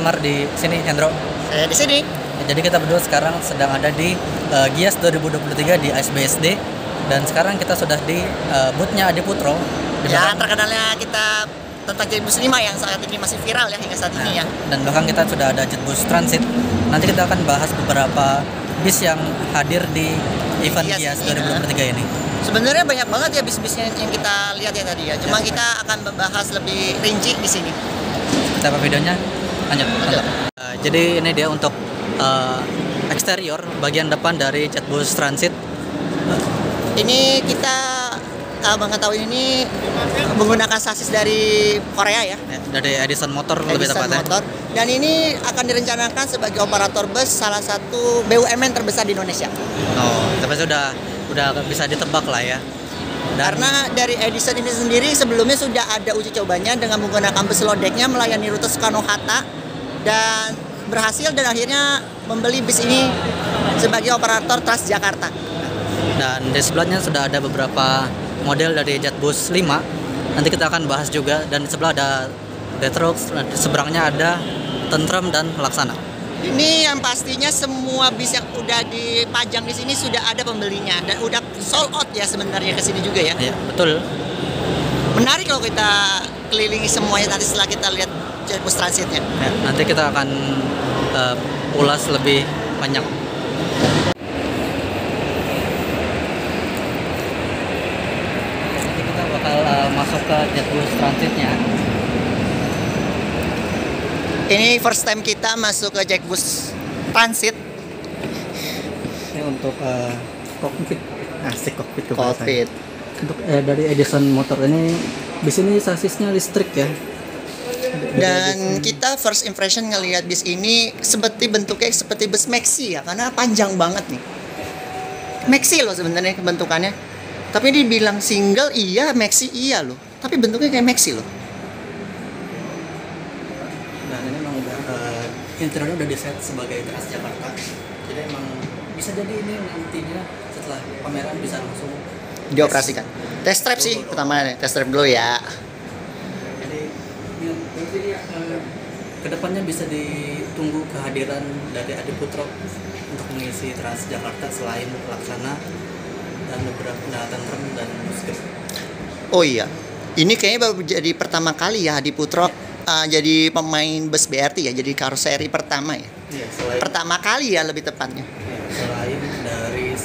Mar di sini, Hendro. Saya di sini. Jadi kita berdua sekarang sedang ada di Gias 2023 di ISBSD, dan sekarang kita sudah di booth-nya Adi Putro. Ya, terkenalnya kita tentang JetBus 5 yang saat ini masih viral ya hingga saat ini ya. Dan bahkan kita sudah ada JetBus Transit. Nanti kita akan bahas beberapa bis yang hadir di event Gias 2023 ini. Sebenarnya banyak banget ya bis-bisnya yang kita lihat ya tadi ya. Cuma kita akan membahas lebih rinci di sini. Kita apa videonya? Lanjut. Jadi ini dia untuk eksterior bagian depan dari JetBus Transit. Ini kita mengetahui ini menggunakan sasis dari Korea ya. Dari Edison Motor lebih tepatnya. Dan ini akan direncanakan sebagai operator bus salah satu BUMN terbesar di Indonesia. Oh, tapi udah bisa ditebak lah ya. Karena dari Edison ini sendiri sebelumnya sudah ada uji cobanya dengan menggunakan bus lodeknya melayani rute Soekarno-Hatta, dan berhasil, dan akhirnya membeli bis ini sebagai operator Transjakarta. Dan di sebelahnya sudah ada beberapa model dari JetBus 5. Nanti kita akan bahas juga. Dan di sebelah ada Detrox, di seberangnya ada Tentrem dan Laksana. Ini yang pastinya semua bis yang udah dipajang di sini sudah ada pembelinya dan udah sold out ya sebenarnya ke sini juga ya. Iya, betul. Menarik kalau kita kelilingi semuanya nanti setelah kita lihat JetBus Transitnya. Ya, nanti kita akan ulas lebih banyak. Nanti kita bakal masuk ke JetBus Transitnya. Ini first time kita masuk ke JetBus Transit. Ini untuk kokpit, asik kokpit. Kokpit. Untuk dari Edison Motor ini, bis ini sasisnya listrik ya. Dan kita first impression ngelihat bis ini seperti bentuknya seperti bus Maxi ya, karena panjang banget nih. Maxi loh sebenarnya bentukannya. Tapi dibilang single iya, Maxi iya loh. Tapi bentuknya kayak Maxi loh. Nah, ini memang udah interiornya udah diset sebagai Transjakarta. Jadi emang bisa jadi ini nantinya setelah pameran bisa langsung dioperasikan. Test drive sih pertama, test drive dulu ya. Jadi nanti kedepannya bisa ditunggu kehadiran dari Adi Putro untuk mengisi Transjakarta selain Laksana dan beberapa Tentrem dan Muslim. Oh iya, ini kayaknya baru jadi pertama kali ya Adi Putro jadi pemain bus BRT ya, jadi karoseri pertama ya. Iya, pertama kali ya lebih tepatnya. Ya, selain dari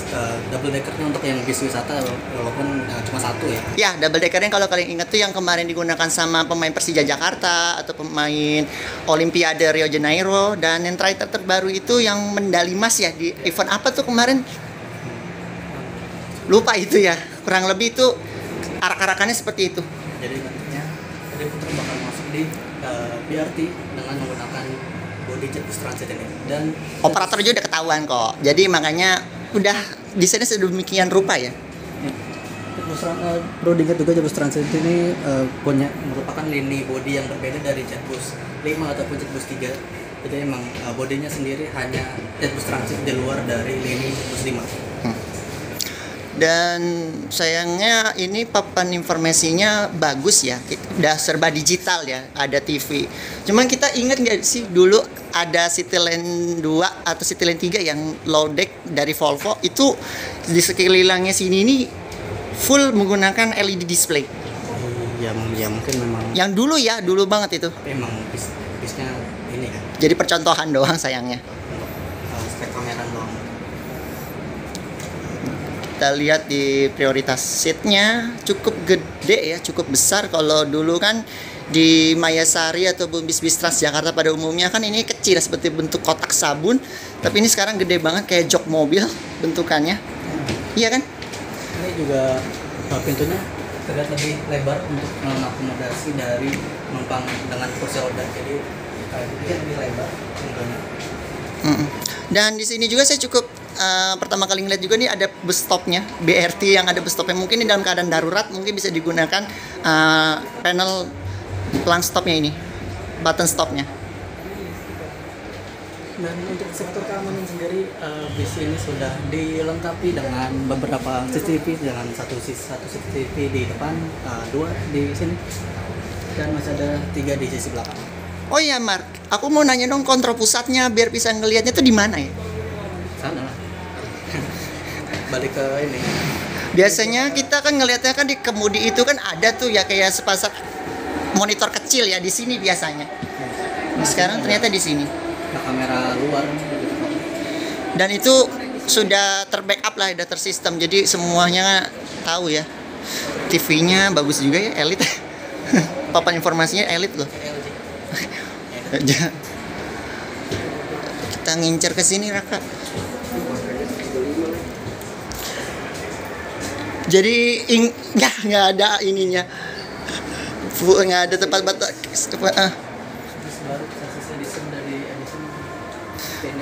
double deckernya untuk yang bis wisata walaupun cuma satu ya. Ya, double deckernya kalau kalian ingat tuh yang kemarin digunakan sama pemain Persija Jakarta atau pemain Olimpiade Rio Janeiro, dan yang terakhir terbaru itu yang medali emas ya di event apa tuh kemarin? Lupa itu ya. Kurang lebih itu arak-arakannya seperti itu. Jadi nantinya Adi Putro bakal masuk di BRT dengan menggunakan bodi JetBus Transit ini, dan operator juga udah ketahuan kok. Jadi makanya udah desainnya sedemikian rupa ya. Perlu diingat juga JetBus Transit ini merupakan lini bodi yang berbeda dari JetBus 5 ataupun JetBus 3. Jadi emang bodinya sendiri hanya JetBus Transit di luar dari lini JetBus 5. Dan sayangnya ini papan informasinya bagus ya, udah serba digital ya, ada TV. Cuman kita ingat nggak sih dulu ada Cityland 2 atau Cityland 3 yang low deck dari Volvo, itu di sekelilingnya sini ini full menggunakan LED display. Ya mungkin memang. Yang dulu ya, dulu banget itu. Tapi emang bisnya ini kan. Jadi percontohan doang sayangnya. Spek pameran doang. Kita lihat di prioritas seatnya cukup gede ya, cukup besar. Kalau dulu kan di Mayasari atau bis-bis Transjakarta pada umumnya kan ini kecil seperti bentuk kotak sabun, tapi ini sekarang gede banget kayak jok mobil bentukannya. Iya kan? Ini juga pintunya terlihat lebih lebar untuk mengakomodasi dari penumpang dengan kursi roda, jadi lebih lebar pintunya. Dan di sini juga saya cukup pertama kali ngeliat juga nih ada bus stopnya, BRT yang ada bus stopnya. Mungkin ini dalam keadaan darurat mungkin bisa digunakan panel pelang stopnya ini, button stopnya. Dan untuk sektor keamanan sendiri, bis ini sudah dilengkapi dengan beberapa CCTV, dengan satu CCTV di depan, 2 di sini, dan masih ada 3 di sisi belakang. Oh iya Mark, Aku mau nanya dong kontrol pusatnya biar bisa ngelihatnya tuh di mana ya? Sana lah. Balik ke ini. Biasanya kita kan ngelihatnya kan di kemudi itu kan ada tuh ya kayak sepasang monitor kecil ya di sini biasanya. Sekarang ternyata di sini. Nah, kamera luar gitu. Dan itu sudah terbackup lah, sudah tersistem. Jadi semuanya tahu ya. TV-nya bagus juga ya, elit. Papan informasinya elit loh. Kita ngincer ke sini Raka. Jadi nggak ada ininya, nggak ada tempat batas.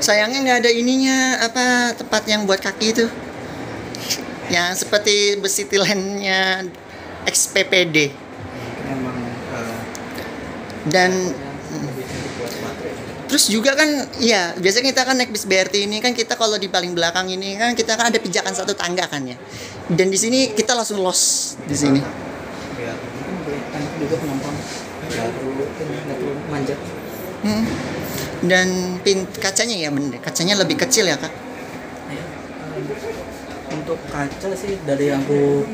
Sayangnya nggak ada ininya apa tempat yang buat kaki itu, yang seperti besi tilennya XPPD. Memang Dan terus juga kan, iya biasanya kita kan naik bis BRT ini kan kita kalau di paling belakang ini kan kita kan ada pijakan satu tangga kan ya. Dan di sini kita langsung los di sini. biar kan juga penumpang nggak perlu manjat. Dan kacanya ya bener, kacanya lebih kecil ya kak. Ya, untuk kaca sih dari yang aku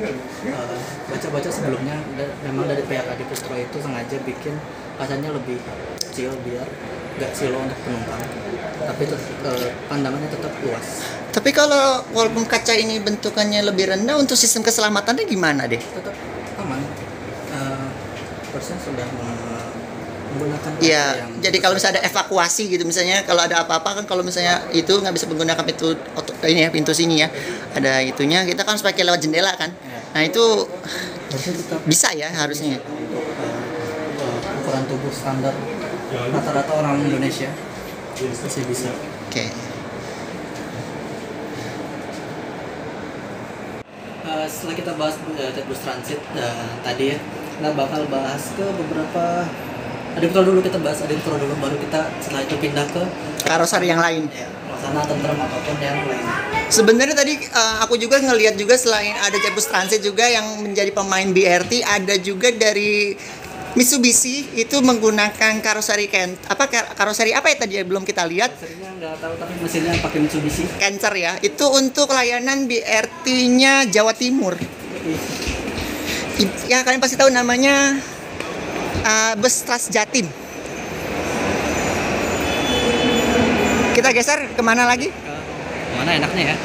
baca-baca sebelumnya memang dari pihak Adipustro itu sengaja bikin kacanya lebih kecil biar nggak silo untuk penumpang, tapi pandangannya tetap luas. Tapi kalau walaupun kaca ini bentukannya lebih rendah, untuk sistem keselamatannya gimana deh? Tetap aman. Persen sudah menggunakan kaca Iya, yang jadi kalau misalnya ada evakuasi gitu, misalnya kalau ada apa-apa kan, kalau misalnya itu nggak bisa menggunakan pintu ini ya, pintu sini ya, ada itunya, kita kan pakai lewat jendela kan. Nah itu harusnya tetap bisa ya harusnya. ukuran tubuh standar rata-rata orang Indonesia masih bisa. Oke. Setelah kita bahas bus transit tadi ya, kita bakal bahas ke beberapa adiputro dulu, kita bahas adiputro dulu, baru kita setelah itu pindah ke Karoseri yang lain. ya, pelaksana tentrem ataupun yang lain. Sebenarnya tadi aku juga ngelihat juga selain ada Jetbus Transit juga yang menjadi pemain BRT, ada juga dari Mitsubishi itu menggunakan karoseri karoseri apa ya tadi ya, belum kita lihat. Seringnya nggak tahu tapi mesinnya pakai Mitsubishi. Cancer ya. Itu untuk layanan BRT-nya Jawa Timur. Ya kalian pasti tahu namanya bus Trans Jatim. Kita geser kemana lagi? Mana enaknya ya?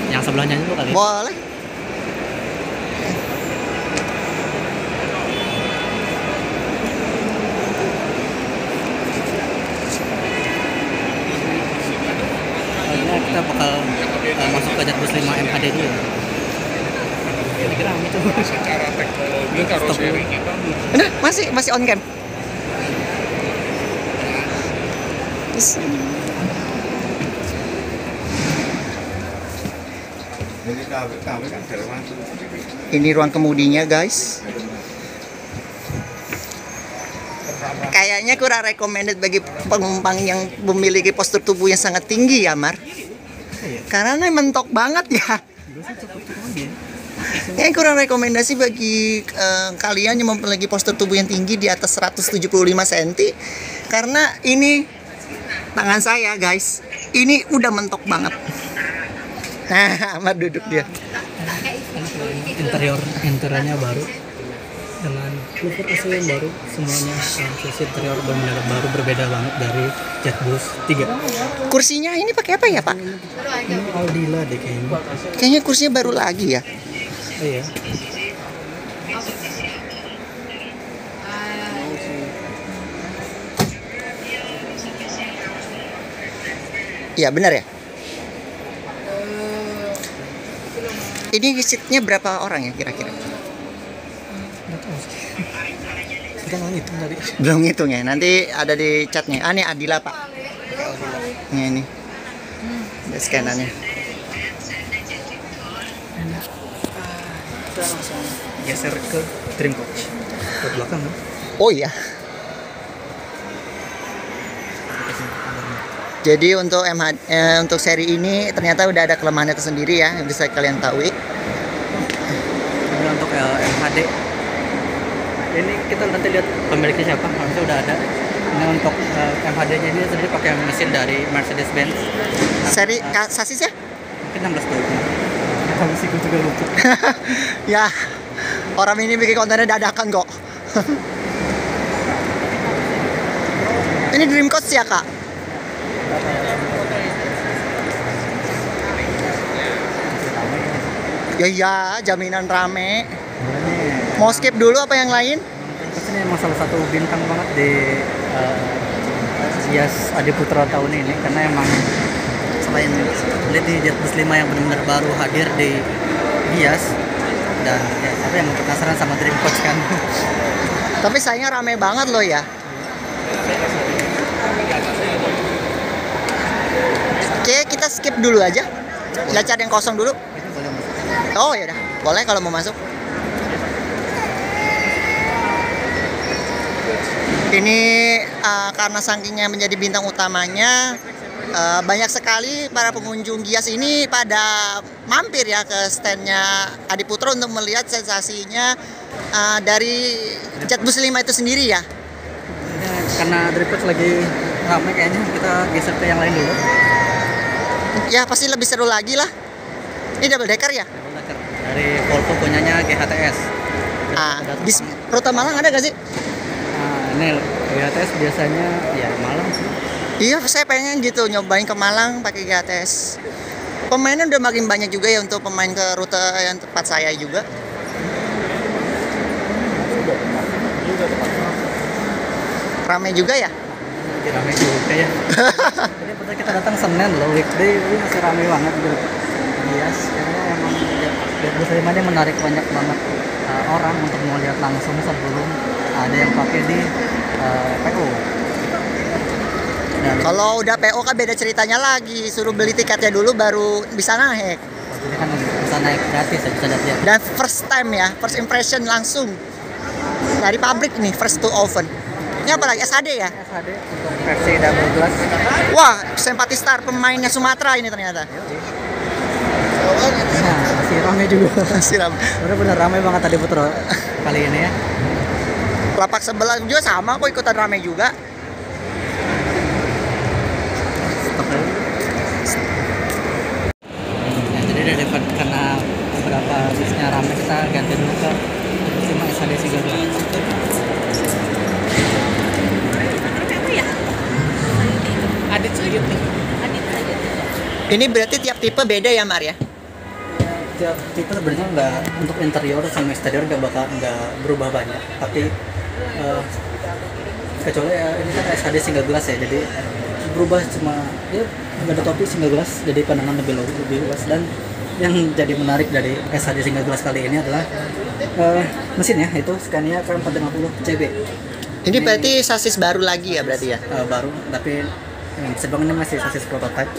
Yang sebelahnya dulu kali. Boleh. Kita bakal masuk ke Jetbus 5 MHD dulu. Kira-kira itu. Secara teknologi karoseri kita Nah, masih on cam. Ini ruang kemudinya guys. Kayaknya kurang recommended bagi penumpang yang memiliki postur tubuh yang sangat tinggi ya Mar. Karena mentok banget ya. Kayaknya kurang rekomendasi bagi kalian yang memiliki postur tubuh yang tinggi di atas 175 cm. Karena ini tangan saya guys, ini udah mentok banget. Nah, Mar duduk dia. Interiornya baru dengan louver AC yang baru, semuanya sisi interior benar-benar baru, berbeda banget dari Jetbus 3. Kursinya ini pakai apa ya Pak? Ini Aldila deh kayaknya. Kayaknya kursinya baru lagi ya. Iya. Iya benar ya. Ini seatnya berapa orang ya kira-kira? Nggak tahu sih. Kita nggak ngitung tadi. Belum ngitung ya. Nanti ada di chatnya. Ah ini Adila Pak. Ini. Ada scanannya. Kita langsung geser ke Dream Coach ke belakang kan? Oh iya. Jadi untuk untuk seri ini ternyata udah ada kelemahannya tersendiri ya, yang bisa kalian tahu. Ini untuk MHD. Ini kita nanti lihat pemiliknya siapa, harusnya udah ada. Ini untuk MHD-nya ini sendiri pakai mesin dari Mercedes-Benz. Seri sasisnya? Mungkin 1620. Kalau sih gue juga lupa. Ya, orang ini bikin kontennya dadakan kok. Ini Dream Coach ya kak? Ya iya, jaminan rame. Mau skip dulu apa yang lain? Ini emang salah satu bintang banget di Gias Adiputra tahun ini, karena emang selain lihat di Jet Bus 5 yang benar-benar baru hadir di Gias, dan ya siapa yang penasaran sama Dream Coach kan. Tapi sayangnya rame banget loh ya. Oke, kita skip dulu aja. Kita cari yang kosong dulu. Oh ya udah, boleh kalau mau masuk. Ini karena saking menjadi bintang utamanya, banyak sekali para pengunjung Gias ini pada mampir ya ke standnya Adiputra untuk melihat sensasinya dari Jet Bus 5 itu sendiri ya. Karena Dream Coach lagi ramai, kayaknya kita geser ke yang lain dulu. Ya pasti lebih seru lagi lah. Ini double decker ya? Dari Volvo punyanya GHTS. Di rute Malang ada gak sih? Ini GHTS biasanya ya Malang sih. Iya, saya pengen gitu nyobain ke Malang pakai GHTS. Pemainnya udah makin banyak juga ya untuk pemain ke rute yang tempat saya juga. Ramai juga ya? Ramai juga ya. Jadi pada kita datang Senin loh, weekday ini masih ramai banget gitu. Yes, karena emang Jet Bus 5 ini menarik banyak banget orang untuk mau lihat langsung sebelum ada yang pakai di PO. Dan Kalau udah PO kan beda ceritanya lagi, suruh beli tiketnya dulu baru bisa naik. ini kan bisa naik gratis ya, bisa lihat. Dan first time ya, first impression langsung dari pabrik nih, first to oven. Ini apa lagi? SHD ya? SHD untuk versi double glass. Wah, Sempati Star pemainnya Sumatera ini ternyata. Nah, masih ramai juga. Siram. Bener-bener ramai banget tadi Putro kali ini ya. Lapak sebelah juga sama kok, ikutan ramai juga. Nah, jadi daripada karena beberapa bisnya ramai, kita ganti dulu ke cuma SHD 13. Adit Sayut nih. Ini berarti tiap tipe beda ya, Mar ya? Tiap tipe sebenarnya nggak, untuk interior sama eksterior nggak berubah banyak, tapi kecuali ya, ini kan SHD single glass ya, jadi berubah cuma ya nggak ada topi, single glass, jadi pandangan lebih luas. Dan yang jadi menarik dari SHD single glass kali ini adalah mesinnya, itu Scania K450 CB. Ini berarti sasis baru lagi ya berarti ya? Baru, tapi sebang ini masih sasis prototype,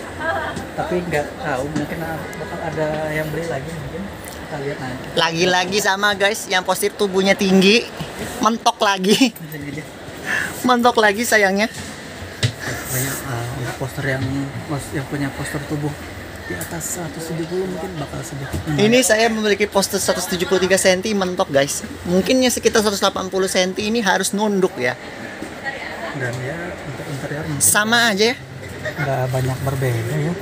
tapi nggak tahu, mungkin bakal ada yang beli lagi, mungkin kita lihat nanti. Lagi-lagi sama guys, yang positif tubuhnya tinggi, mentok lagi. Mentok lagi sayangnya. Banyak untuk poster yang punya poster tubuh di atas 170 mungkin bakal sedikit. Ini saya memiliki poster 173 cm mentok guys. Mungkinnya sekitar 180 cm ini harus nunduk ya. Dan ya untuk interior mungkin Sama aja ya. nggak banyak berbeda ya.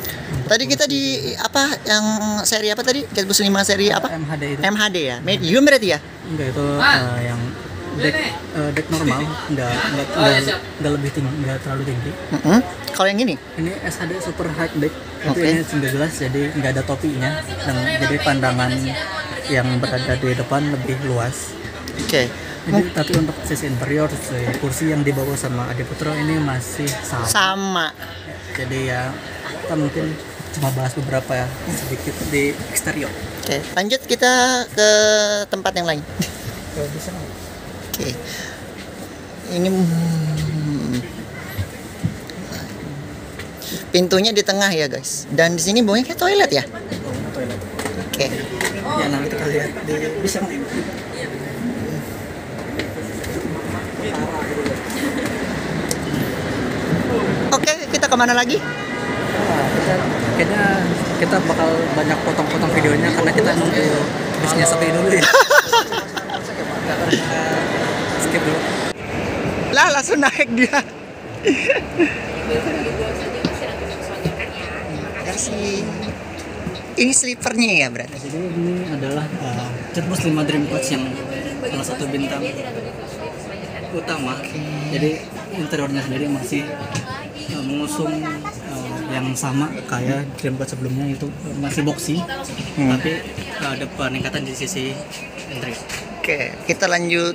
Tadi kita di apa yang seri apa tadi? Jet Bus 5 seri apa? MHD itu MHD ya. Medium berarti ya? enggak, itu yang deck normal, nggak lebih tinggi, nggak terlalu tinggi. Kalau yang ini? Ini SHD super high deck, tapi Oke. ini single glass, jadi nggak ada topinya, dan jadi pandangan yang berada di depan lebih luas. Oke. Jadi, tapi untuk sisi interior, kursi yang dibawa sama Adiputra ini masih sama. Sama. Jadi ya kita mungkin cuma bahas beberapa ya, sedikit di eksterior. Oke, lanjut kita ke tempat yang lain. Kalau bisa Oke. Ini pintunya di tengah ya, guys. Dan di sini bawahnya kayak toilet ya. toilet. Oke. Ya nanti kita lihat di bisa nggak? Oke, kita kemana lagi? Kayaknya kita bakal banyak potong-potong videonya karena kita nunggu bisnya sepi dulu ya. Skip dulu. Lah, langsung naik dia. Kasih. Ini slipernya ya berarti. Jadi ini adalah Jetbus 5 Dream Coach yang salah satu bintang utama. Jadi interiornya sendiri masih mengusung yang sama kayak Dream Coach sebelumnya, itu masih boxy, tapi ada peningkatan di sisi interior. Oke, kita lanjut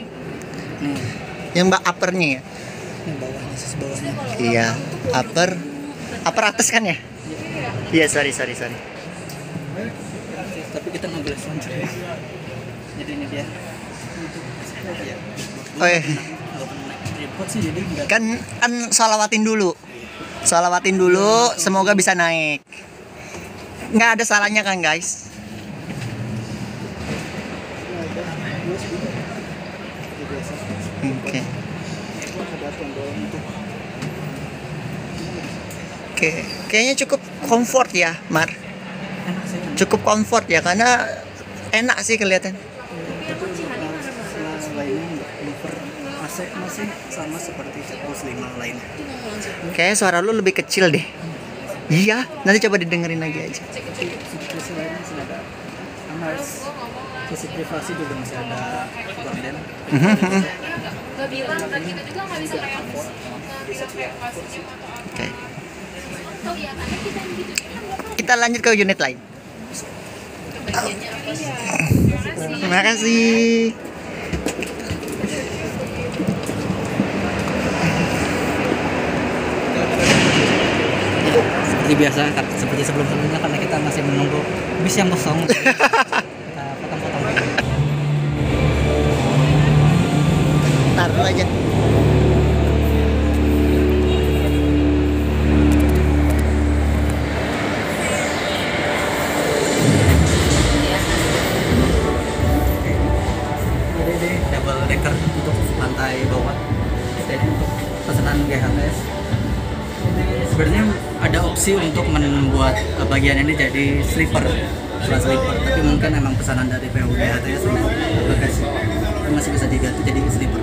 Nih, yang uppernya ya. ini bawahnya, sisi bawahnya. Iya, upper atas kan ya? Iya, sorry. Tapi kita ngambil selanjutnya. Jadi ini dia. Ya. Oh iya. Kalau pernah naik Dream Coach sih, jadi nggak Kan salawatin dulu. Semoga bisa naik. Nggak ada salahnya kan guys? Oke. Oke, kayaknya cukup comfort ya, Mar. enak sih. Cukup comfort ya, karena enak sih kelihatan. Selainnya untuk cover AC masih sama seperti Jetbus 5 lainnya. Kayaknya suara lu lebih kecil deh. Iya, nanti coba didengerin lagi aja. Sisi lainnya masih ada Amers. Sisi privasi juga masih ada gorden. Gak bilang, dan kita juga nggak bisa reaksi. Oke. Kita lanjut ke unit lain. Terima kasih. Seperti biasa, seperti sebelum-sebelumnya, karena kita masih menunggu bis yang kosong. Kita potong-potong. Taruh aja. Jadi ini double decker untuk lantai bawah. Kita ini untuk pesanan GHTS. Ini sebenarnya ada opsi untuk membuat bagian ini jadi sleeper, tapi mungkin emang pesanan dari PU GHTS untuk bagasi itu masih bisa diganti jadi sleeper.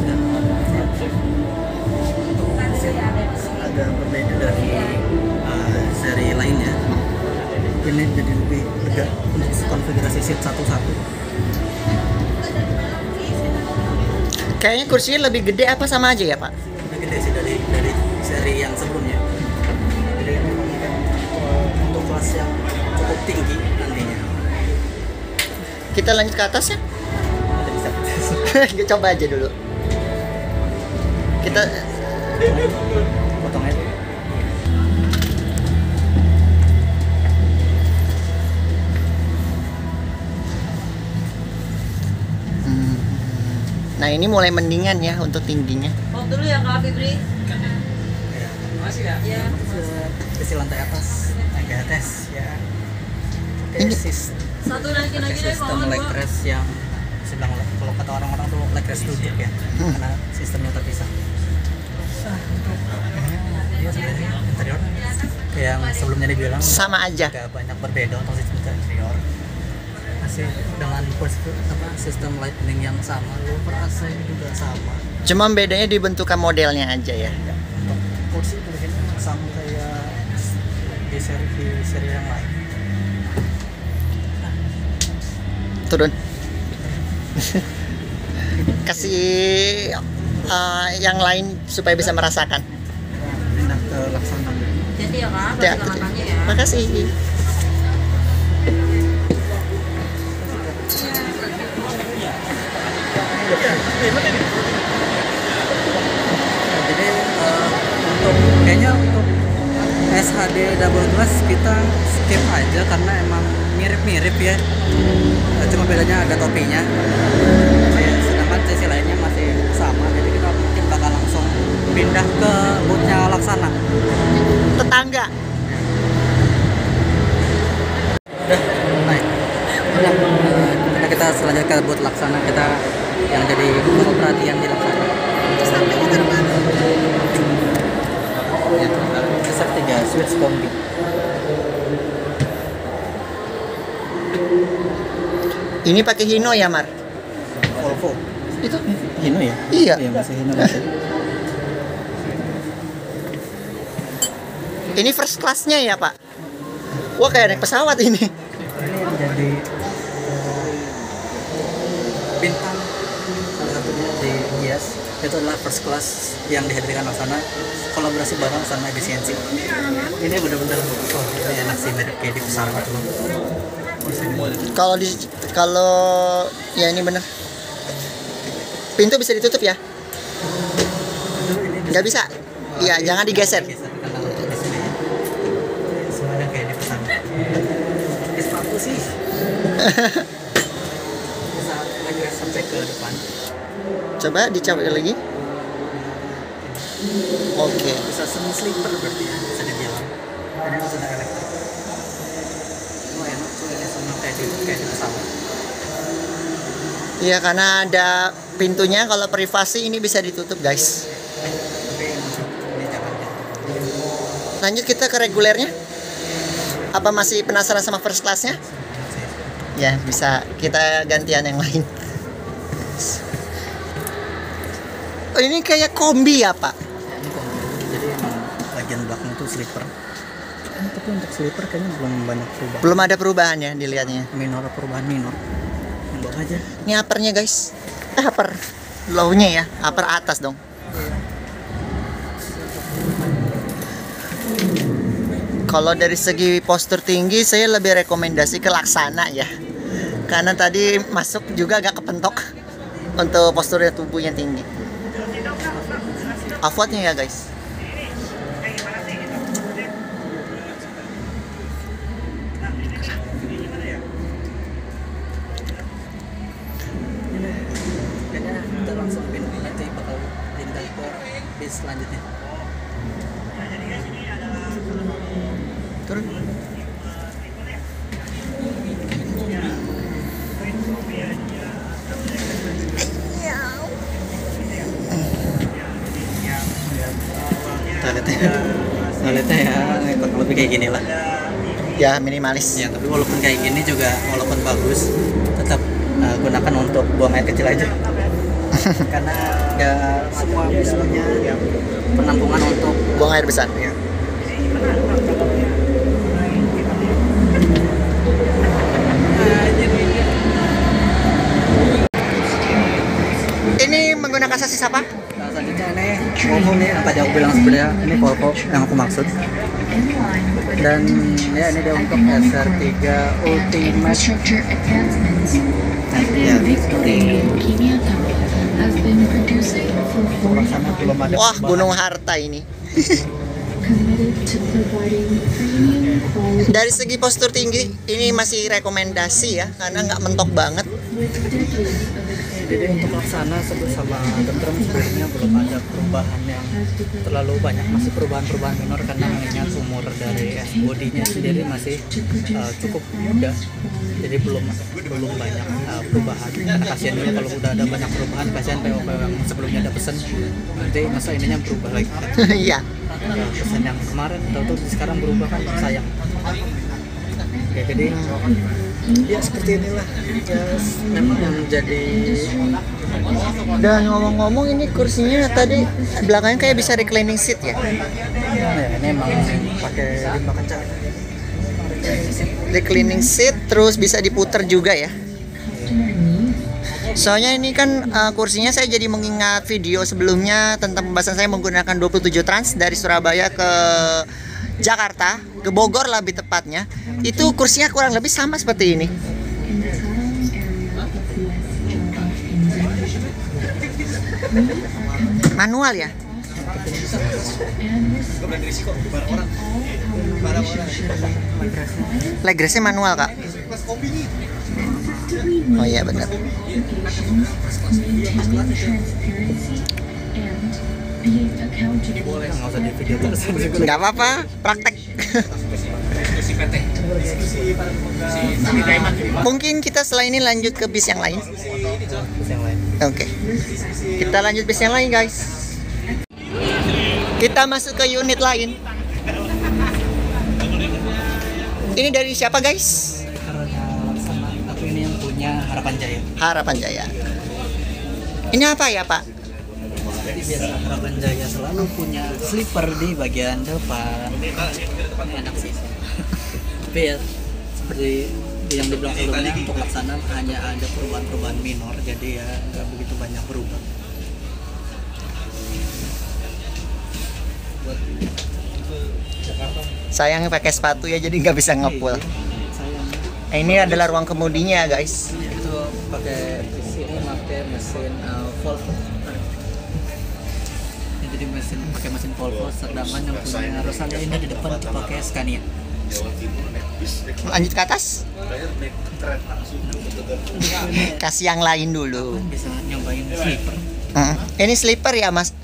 Dan untuk seat agak berbeda dari seri lainnya. Ini jadi lebih lega untuk konfigurasi seat satu-satu. Kayaknya kursinya lebih gede apa sama aja ya, Pak? Lebih gede sih dari seri yang sebelumnya. Jadi ini memberikan untuk kelas yang cukup tinggi nantinya. Kita lanjut ke atas ya? Kita coba aja dulu. Kita Potong aja. Nah, ini mulai mendingan ya untuk tingginya. Mau dulu ya Kak Fibri? Masih ya? Iya. Sisi lantai atas agak atas ya. Oke, Ini- Satu naikin lagi deh sistem kalau leg dua. rest yang sebelah, kalau kata orang-orang tuh leg rest duduk ya, karena sistemnya terpisah. Dia sebenarnya interior yang sebelumnya dibilang Sama aja. agak banyak berbeda untuk sistem interior. Masih dengan sistem lighting yang sama, lower AC juga sama. Cuma bedanya di bentukan modelnya aja ya. Ya, untuk kursi tulisannya sama kayak di seri yang lain. Turun. Kasih yang lain supaya bisa merasakan. Pindah ke Laksana. Jadi ya Kak, Ya. belakangnya ya. Makasih. Jadi untuk kayaknya untuk SHD double glass kita skip aja karena emang mirip-mirip ya. Cuma bedanya ada topinya. Sedangkan sisi lainnya masih sama. Jadi kita mungkin bakal langsung pindah ke bootnya Laksana. Tetangga. Udah, naik. Karena kita selanjutnya ke boot Laksana, kita yang jadi pusat perhatian di Laksana. Ya, SF3 switch kombi. Ini pakai Hino ya, Mar? Volvo. Itu Hino ya? Iya. Iya, masih Hino masih. Ini first class-nya ya Pak? Wah kayak naik pesawat ini. Ini menjadi bintang salah satunya di Gias. Itu adalah first class yang dihadirkan Laksana, kolaborasi bareng sama efisiensi. Ini benar-benar ini enak sih, mirip kayak di pesawat loh. Kalau ya ini bener. Pintu bisa ditutup ya? Nggak bisa? Iya, jangan digeser. Semuanya kayak di pesawat. Di sepatu sih. Bisa lagi sampai ke depan. Coba dicabut lagi. Oke. Bisa semi sleeper berarti ya, bisa dibilang. Ini sudah elektrik. Oh enak tuh ini sama kayak di pesawat. Iya, karena ada pintunya. Kalau privasi ini bisa ditutup guys. Tapi ini jangan ya. Lanjut kita ke regulernya. Apa masih penasaran sama first class-nya? Ya, bisa kita gantian yang lain. Oh, ini kayak kombi ya, Pak? Ini kombi. Jadi emang bagian belakang itu sleeper. Tapi untuk sleeper kayaknya belum banyak perubahan. Belum ada perubahan ya dilihatnya. Perubahan minor. Yang bawah aja. Ini uppernya guys. Upper. Low-nya ya, upper atas dong. Kalau dari segi postur tinggi, saya lebih rekomendasi ke Laksana ya. Karena tadi masuk juga agak kepentok untuk posturnya tubuhnya tinggi. Avotnya ya guys. Kayaknya kita langsung nanti bakal pindah ke bis selanjutnya. Turun. Toiletnya ya kurang lebih kayak gini lah. Ya minimalis. Ya tapi walaupun kayak gini juga, walaupun bagus, tetap gunakan untuk buang air kecil aja. Karena ya semua bis punya penampungan untuk Buang air besar. ya. Ini menggunakan sasis apa? Nah, selanjutnya ini Volvo nih, yang tadi aku bilang sebenarnya ini Volvo yang aku maksud. Dan ya ini dia untuk SR3 Ultimate. Infrastructure advancements. Ya, Victory Leukemia Company has been producing for 40 sana belum ada. Wah, Gunung Harta ini. committed to providing premium quality Dari segi postur tinggi, ini masih rekomendasi ya, karena nggak mentok banget. with decades of Jadi untuk Laksana sama Tentrem sebenarnya belum ada perubahan yang terlalu banyak, masih perubahan-perubahan minor karena mengingat umur dari bodinya sendiri masih cukup muda, jadi belum banyak perubahan. Karena kasihan juga kalau udah ada banyak perubahan, kasihan PO yang sebelumnya ada pesan, nanti masa ininya berubah lagi. Iya. Pesan yang kemarin tahu-tahu sekarang berubah kan sayang. Oke, jadi ya seperti inilah ya, memang yang jadi. Dan ngomong-ngomong ini kursinya tadi belakangnya kayak bisa reclining seat ya. Ya, ini emang pakai limba kaca. Reclining seat terus bisa diputer juga ya. Soalnya ini kan kursinya saya jadi mengingat video sebelumnya tentang pembahasan saya menggunakan 27 Trans dari Surabaya ke Jakarta, ke Bogor lebih tepatnya. Itu kursinya kurang lebih sama seperti ini. in the following area of the Manual ya. Leg race-nya manual, Kak. Oh iya benar. Boleh nggak usah di video terus. Nggak apa-apa, praktek. Mungkin kita setelah ini lanjut ke bis yang lain. Yang lain. Oke. Kita lanjut bis yang lain, guys. Kita masuk ke unit lain. Ini dari siapa, guys? Karena Laksana, aku ini yang punya Harapan Jaya. Harapan Jaya. Ini apa ya, Pak? Jadi biasa Harapan Jaya selalu punya sleeper di bagian depan. Ini enak sih. Tapi ya seperti yang dibilang sebelumnya, untuk Laksana hanya ada perubahan-perubahan minor, jadi ya nggak begitu banyak berubah. Buat Sayangnya pakai sepatu ya, jadi nggak bisa ngepul. sayang. Ini adalah ruang kemudinya guys. Itu pakai di sini pakai mesin Volvo. Jadi pakai mesin Volvo, sedangkan yang punya Rosalia ini di depan itu pakai Scania. Lanjut ke atas. Kasih yang lain dulu. Bisa nyobain sleeper. Ini sleeper ya mas.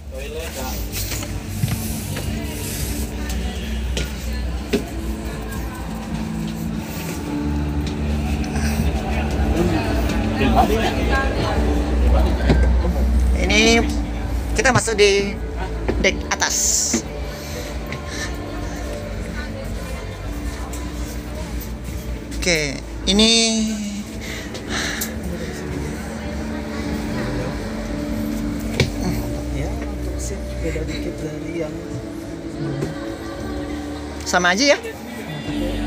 Ini kita masuk di dek atas. Oke, ini Ya, untuk seat beda dikit dari yang sama aja ya.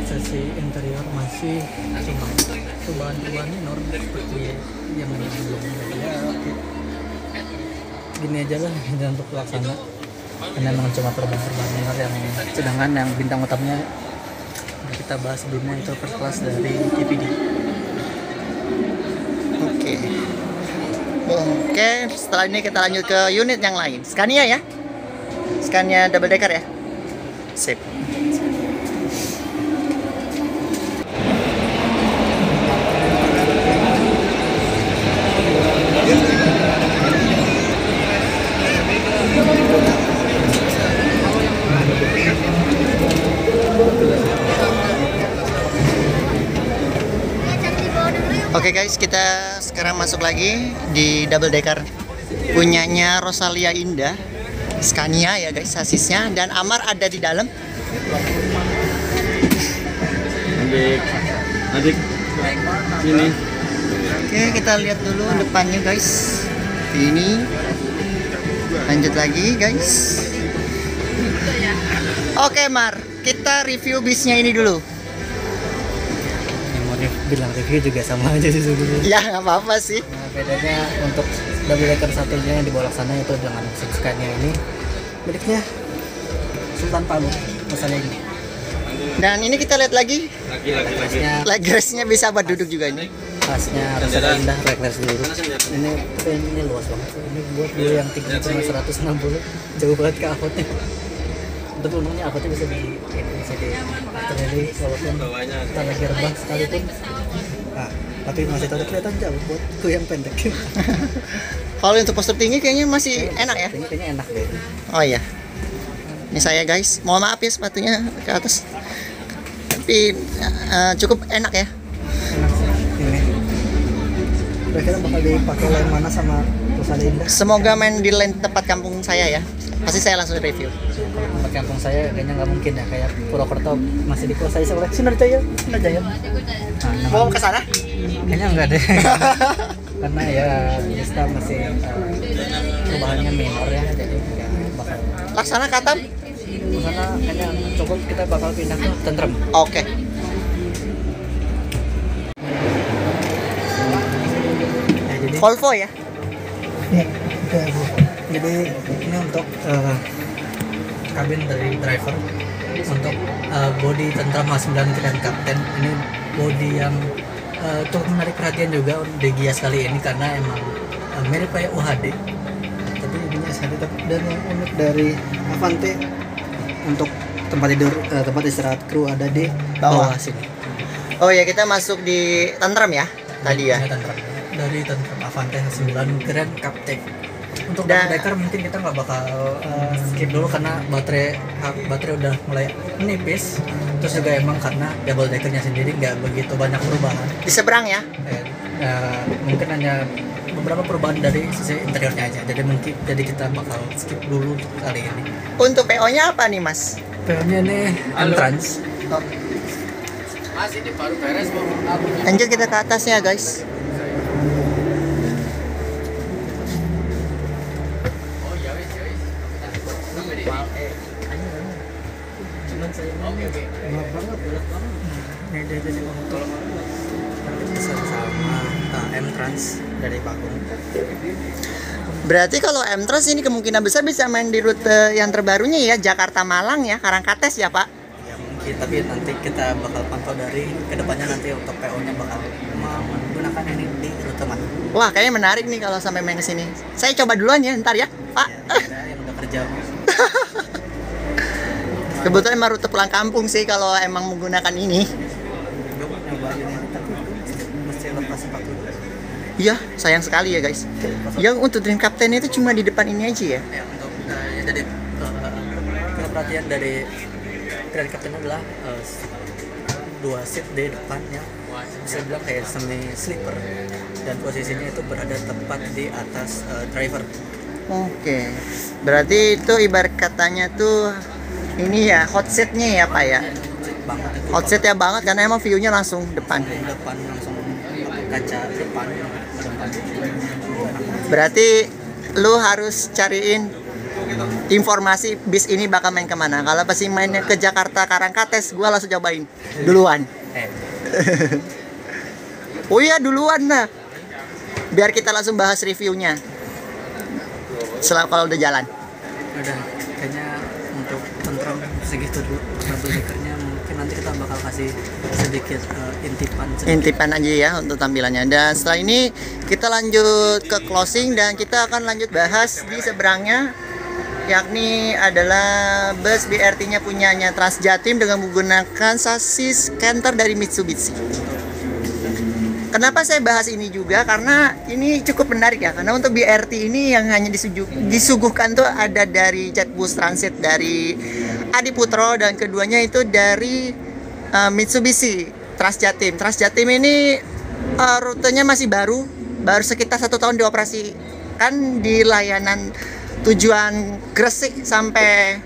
sesi interior masih cuma perubahan-perubahan minor seperti yang belum ya. Gini aja lah ini untuk Laksana, karena memang cuma perubahan-perubahan minor yang, sedangkan yang bintang utamanya kita bahas sebelumnya itu first class dari TPD. Oke. Oke, setelah ini kita lanjut ke unit yang lain. Scania ya. Scania double decker ya. Sip. Oke guys, kita sekarang masuk lagi di double decker punyanya Rosalia Indah, Scania ya guys sasisnya, dan Amar ada di dalam. Adik sini. Oke, kita lihat dulu depannya guys. Ini lanjut lagi guys. Oke Mar, kita review bisnya ini dulu. Yang mau bilang review juga sama aja sih sebenarnya. Ya nggak apa-apa sih. Nah, bedanya untuk double decker satunya yang di bawah Laksana itu dengan Scania ini miliknya Sultan Palu masalah ini. Dan ini kita lihat lagi. Khasnya Legressnya bisa buat duduk juga ini. khasnya Rosalia Indah Reckless dulu. Ini luas banget. Ini buat gue yang tinggi cuma 160, jauh banget ke avotnya. Untuk umumnya avotnya bisa di terjadi walaupun kita lagi rebah sekalipun. Nah, tapi masih tetap kelihatan jauh buat gue yang pendek. Kalau untuk postur tinggi kayaknya masih enak ya. Ini kayaknya enak deh. Oh iya. Ini saya guys. Mohon maaf ya sepatunya ke atas. Tapi cukup enak ya. Enak sih ini. Kira-kira bakal dipakai lain mana sama Rosalia Indah? Semoga main di lain tempat kampung saya ya. Pasti saya langsung review. Tempat kampung saya kayaknya nggak mungkin ya, kayak Purwokerto masih dikuasai oleh Sinarjaya. Nah, Mau ke sana? kayaknya enggak deh. Karena ya kita masih perubahannya minor ya, jadi nggak bakal Laksana Katam. ke sana. Kayaknya cukup kita bakal pindah ke Tentrem. Oke. Nah, jadi Volvo ya. jadi ini untuk kabin dari driver, untuk body Tentram H9 Grand Captain. Ini body yang cukup menarik perhatian juga di Gias kali ini karena emang mirip kayak UHD, tapi ininya SHD. Dan yang unik dari Avante, untuk tempat tidur, tempat istirahat kru ada di bawah sini. Oh ya, kita masuk di Tantrum ya tadi ya. Ini Tentram dari Tentram Avante H9 Grand Captain. Untuk Dan- double decker mungkin kita nggak bakal skip dulu karena baterai udah mulai menipis. Terus juga emang karena double deckernya sendiri nggak begitu banyak perubahan. Di seberang ya. Mungkin hanya beberapa perubahan dari sisi interiornya aja. Jadi kita bakal skip dulu kali ini. Untuk PO-nya apa nih Mas? Filmnya ini entrance. Lanjut kita ke atasnya guys. Cuman saya gelap banget. Ini dia jadi motor. Nanti pesan sama M-Trans dari Bagong. Berarti kalau M-Trans ini kemungkinan besar bisa main di rute yang terbarunya ya, Jakarta Malang ya, Karangkates ya Pak? Ya mungkin, tapi nanti kita bakal pantau dari kedepannya nanti untuk PO-nya bakal menggunakan ini di rute mana. Wah, kayaknya menarik nih kalau sampai main ke sini. Saya coba duluan ya, ntar ya, Pak. Ya, ada yang udah kerja. Kebetulan emang rute pulang kampung sih kalau emang menggunakan ini. Nyobain ini tapi mesti lepas sepatu. Iya, sayang sekali ya guys. Yang untuk Dream Captain itu cuma di depan ini aja ya. Ya untuk ya jadi perhatian dari Grand Captain adalah 2 seat di depan yang bisa bilang kayak semi sleeper dan posisinya itu berada tepat di atas driver. Oke. Berarti itu ibarat katanya tuh ini ya hot seatnya ya Pak ya. Banget itu. Hot seat ya banget karena emang view-nya langsung depan. Depan langsung kaca depan. Berarti lu harus cariin informasi bis ini bakal main kemana. Kalau pasti mainnya ke Jakarta Karangkates, gua langsung cobain duluan. Oh iya duluan nah. Biar kita langsung bahas reviewnya. Setelah kalau udah jalan. Udah kayaknya untuk tentram segitu dulu. Troublemakernya mungkin nanti kita bakal kasih sedikit Intipan aja ya untuk tampilannya. Dan setelah ini kita lanjut ke closing dan kita akan lanjut bahas di seberangnya, yakni adalah bus BRT-nya punyanya Transjatim dengan menggunakan sasis Canter dari Mitsubishi. Kenapa saya bahas ini juga? Karena ini cukup menarik ya. Karena untuk BRT ini yang hanya disuguhkan tuh ada dari Jetbus Transit dari Adiputro dan keduanya itu dari Mitsubishi Transjatim. Transjatim ini rutenya masih baru sekitar 1 tahun dioperasikan di layanan tujuan Gresik sampai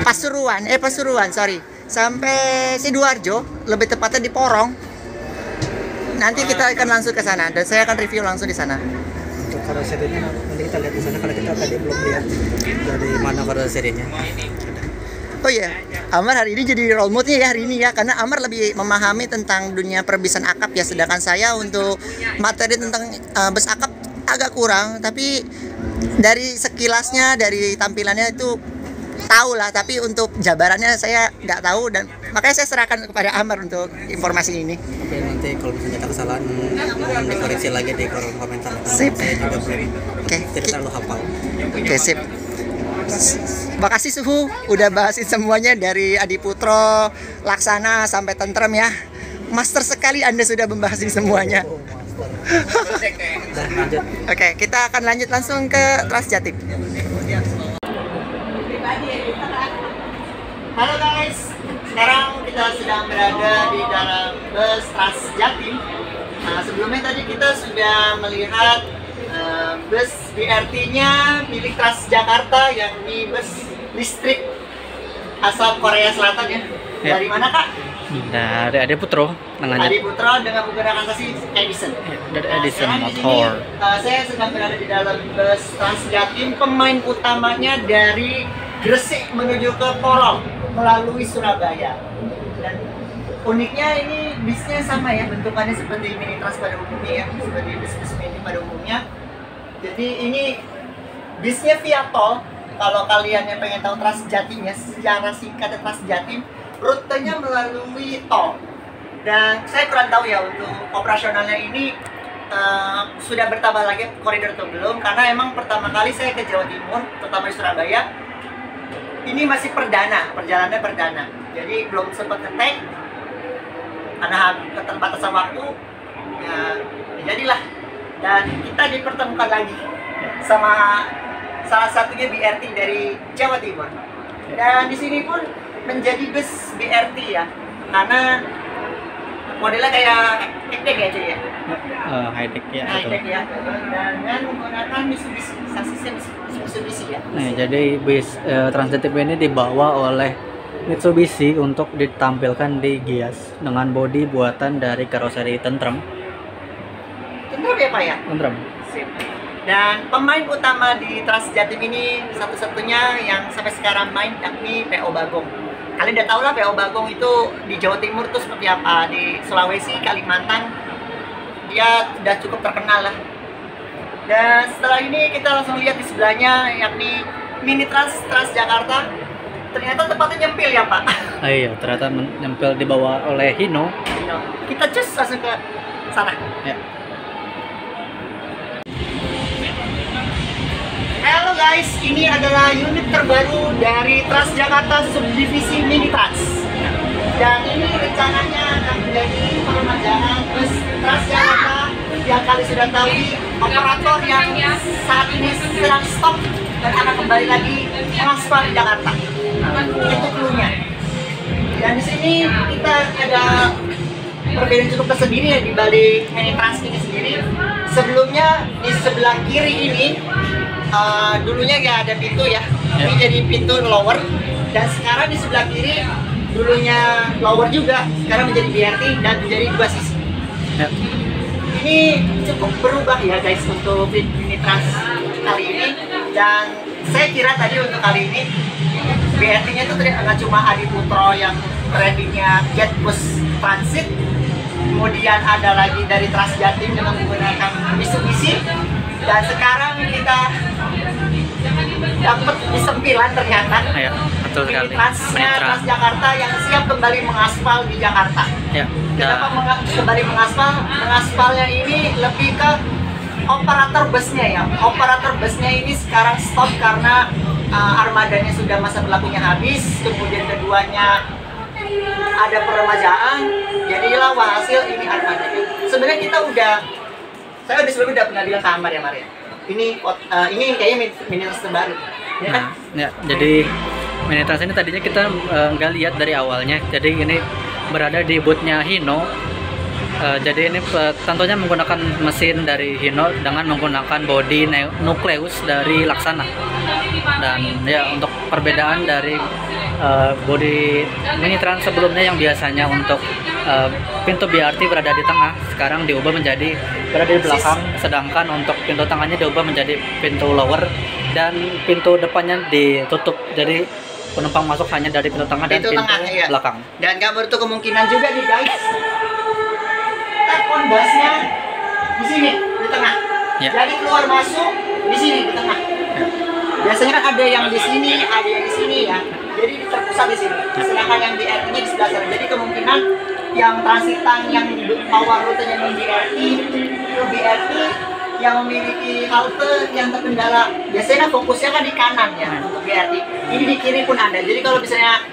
Pasuruan, sampai Sidoarjo, lebih tepatnya di Porong. Nanti kita akan langsung ke sana dan saya akan review langsung di sana. Untuk karoserinya nanti kita lihat di sana karena kita tadi belum lihat dari mana karoserinya. Oh iya, Amar hari ini jadi role model ya hari ini ya, karena Amar lebih memahami tentang dunia perbisan akap ya, sedangkan saya untuk materi tentang bus akap agak kurang, tapi dari sekilasnya, dari tampilannya itu tahu lah, tapi untuk jabarannya saya nggak tahu dan makanya saya serahkan kepada Amar untuk informasi ini. Oke, nanti kalau misalnya ada kesalahan mohon dikoreksi lagi di kolom komentar. Sip. Saya juga belum Oke. tidak terlalu hafal. Oke, sip. Makasih Suhu udah bahasin semuanya dari Adiputro, Laksana sampai Tentrem ya. Master sekali Anda sudah membahas ini semuanya. Dan lanjut. Oke, kita akan lanjut langsung ke Transjatim. Halo guys, sekarang kita sedang berada di dalam bus Transjatim. Nah, sebelumnya tadi kita sudah melihat bus BRT-nya milik Transjakarta, yakni bus listrik asal Korea Selatan ya. Dari mana Kak? Dari Adiputro, Adiputro dengan menggunakan sasis Edison. Dari Edison Sekarang di sini, motor. saya sedang berada di dalam bus Transjatim. Pemain utamanya dari Gresik menuju ke Porong melalui Surabaya. Dan uniknya ini bisnya sama ya, bentukannya seperti mini trans pada umumnya ya, seperti bis mini pada umumnya. Jadi ini bisnya via tol. Kalau kalian yang pengen tahu Transjatim ya, secara singkat Transjatim, rutenya melalui tol. Dan saya kurang tahu ya untuk operasionalnya ini sudah bertambah lagi koridor atau belum, karena emang pertama kali saya ke Jawa Timur, terutama di Surabaya, ini masih perjalanannya perdana. Jadi belum sempat ngetek karena keterbatasan waktu ya, jadilah. Dan kita dipertemukan lagi sama salah satunya BRT dari Jawa Timur. Dan di sini pun menjadi bus BRT ya, karena modelnya kayak high-tech aja ya. High-tech ya. High-tech ya. Dan menggunakan Mitsubishi, sasisnya Mitsubishi ya. Nah, jadi bis Transjatim ini dibawa oleh Mitsubishi untuk ditampilkan di Gias dengan bodi buatan dari karoseri Tentrem. Tentrem ya Pak ya? Tentrem. Sip. Dan pemain utama di Trans Jatim ini satu-satunya yang sampai sekarang main yakni PO Bagong. Kalian udah tau lah PO Bagong itu di Jawa Timur tuh seperti apa, di Sulawesi, Kalimantan dia udah cukup terkenal lah. Dan setelah ini kita langsung lihat di sebelahnya yakni Mini Trans Jakarta. Ternyata tempatnya nyempil ya Pak. Iya, ternyata nyempil dibawa oleh Hino. Kita cus langsung ke sana. Ya. Halo guys, ini adalah unit terbaru dari Transjakarta Subdivisi Mini Trans. Dan ini rencananya akan menjadi peremajaan bus Transjakarta yang kalian sudah tahu, operator yang saat ini sedang stop dan akan kembali lagi mengaspal di Jakarta. Itu clue-nya. Dan di sini kita ada perbedaan cukup tersendiri ya di balik Mini Trans ini sendiri. Sebelumnya di sebelah kiri ini dulunya nggak ada pintu ya, ini jadi pintu lower. Dan sekarang di sebelah kiri dulunya lower juga, sekarang menjadi BRT dan menjadi 2 sisi. Ya. Ini cukup berubah ya guys untuk Mini Trans kali ini. Dan saya kira tadi untuk kali ini BRT-nya itu nggak cuma Adi Putro yang brandingnya Jetbus Transit, kemudian ada lagi dari Trans Jatim dengan menggunakan Mitsubishi, dan sekarang kita dapat di sempilan ternyata Ya, betul sekali. Transnya Transjakarta yang siap kembali mengaspal di Jakarta. Ya. Kenapa kembali mengaspal? Mengaspalnya ini lebih ke operator busnya ya. Operator busnya ini sekarang stop karena armadanya sudah masa berlakunya habis. Kemudian keduanya ada peremajaan. Jadilah hasil ini armadanya. Sebenarnya saya sebelumnya udah pernah bilang ke Amar ya Maria. Ini kayaknya Mini Trans terbaru. Ya kan? Ya, jadi Mini Trans ini tadinya kita nggak lihat dari awalnya. Jadi ini berada di bootnya Hino. Jadi ini tentunya menggunakan mesin dari Hino dengan menggunakan bodi nukleus dari Laksana. Dan ya, untuk perbedaan dari bodi Mini Trans sebelumnya yang biasanya untuk pintu BRT berada di tengah, sekarang diubah menjadi berada di belakang, sedangkan untuk pintu tengahnya diubah menjadi pintu lower dan pintu depannya ditutup, jadi penumpang masuk hanya dari pintu tengah dan pintu iya. belakang. Dan nggak menutup kemungkinan juga nih guys, busnya di sini di tengah. Ya. Jadi keluar masuk di sini di tengah. Ya. Biasanya kan ada yang di sini, ada yang di sini ya. Jadi terpusat di sini. Sedangkan yang BRT-nya di sebelah sana. Jadi kemungkinan yang transitan yang awal rutenya di BRT ke BRT yang memiliki halte yang terkendala, biasanya kan fokusnya kan di kanan ya untuk BRT. Ini di kiri pun ada. Jadi kalau misalnya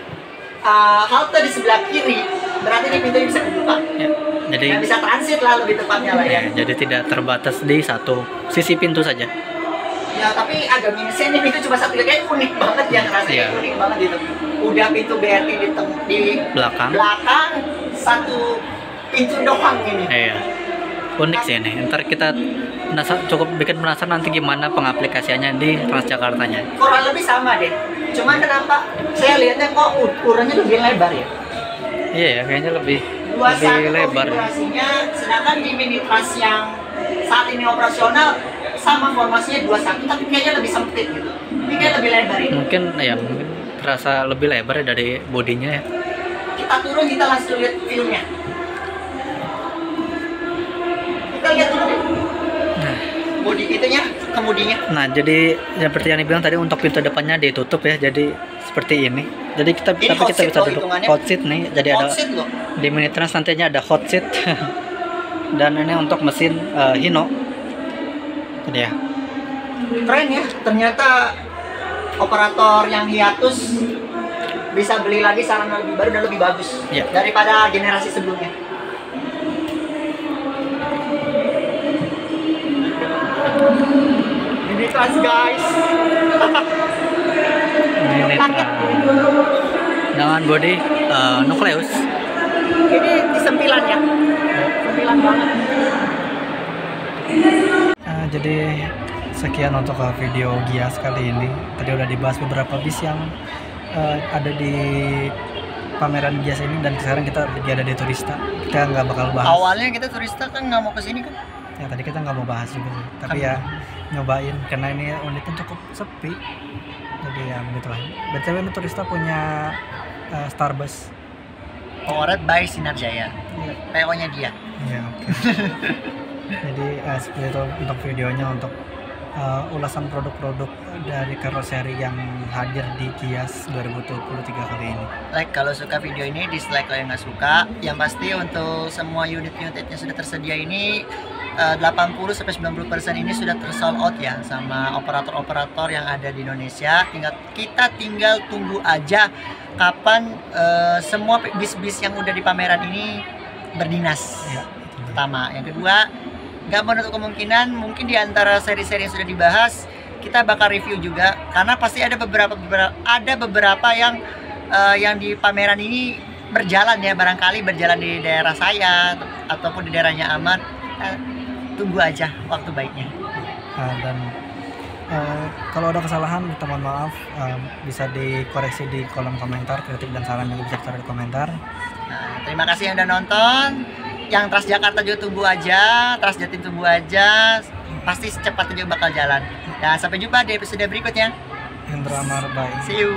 halte di sebelah kiri, berarti ini pintunya bisa dibuka. Ya. Jadi bisa transit lah lebih tepatnya lah ya. Jadi tidak terbatas di satu sisi pintu saja. Ya, tapi agak minusnya ini pintu cuma satu, kayak unik banget ya, rasanya unik banget gitu. Udah pintu BRT di belakang satu pintu doang ini. Iya. Unik sih ini. Ntar kita cukup bikin penasaran nanti gimana pengaplikasiannya di Transjakartanya. Kurang lebih sama deh. Cuman kenapa saya lihatnya kok ukurannya lebih lebar ya? Iya ya, kayaknya lebih lebar. Konfigurasinya, sedangkan di Mini Trans yang saat ini operasional sama formasinya 21, tapi kayaknya lebih sempit gitu. Ini kayak lebih lebar ini. Mungkin terasa lebih lebar dari bodinya ya. Kita turun, kita langsung lihat filmnya. Kita lihat dulu deh. Bodi itunya, kemudinya. Nah, jadi seperti yang dibilang tadi, untuk pintu depannya ditutup ya. Jadi seperti ini. Jadi kita bisa duduk hot seat nih. Jadi ada di Mini Trans nantinya ada hot seat. Dan ini untuk mesin Hino. Jadi ya. Keren ya. Ternyata operator yang hiatus bisa beli lagi sarana lebih baru dan lebih bagus daripada generasi sebelumnya. Mini Trans guys. Mini Trans dengan bodi nukleus. Ini di sempilan ya. Sempilan banget. Jadi sekian untuk video Gias kali ini. Tadi udah dibahas beberapa bis yang ada di pameran Gias ini, dan sekarang kita lagi ada di Turista. Kita nggak bakal bahas. Awalnya kita Turista kan nggak mau kesini kan? Ya tadi kita nggak mau bahas juga sih. Tapi ya nyobain karena ini unitnya cukup sepi. Jadi ya begitulah. BTW ini Turista punya Starbus. Powered by Sinar Jaya. Iya. PO-nya dia. Iya, oke. Jadi seperti itu untuk videonya, untuk ulasan produk-produk dari karoseri yang hadir di Gias 2023 kali ini. Like kalau suka video ini, dislike kalau yang nggak suka. Yang pasti untuk semua unit-unit yang sudah tersedia ini 80-90% ini sudah tersold out ya sama operator-operator yang ada di Indonesia. Kita tinggal tunggu aja kapan semua bis-bis yang udah di pameran ini berdinas. Ya. Pertama, yang kedua, nggak menutup kemungkinan mungkin di antara seri-seri yang sudah dibahas kita bakal review juga, karena pasti ada beberapa yang di pameran ini berjalan ya, barangkali berjalan di daerah saya ataupun di daerahnya Ahmad. Tunggu aja waktu baiknya. Dan kalau ada kesalahan kita mohon maaf, bisa dikoreksi di kolom komentar, kritik dan saran juga bisa ditaruh di komentar. Terima kasih yang udah nonton. Yang Transjakarta juga tunggu aja, Transjatim tunggu aja, pasti secepatnya juga bakal jalan. Dan sampai jumpa di episode berikutnya. Hendra Amar, bye. See you.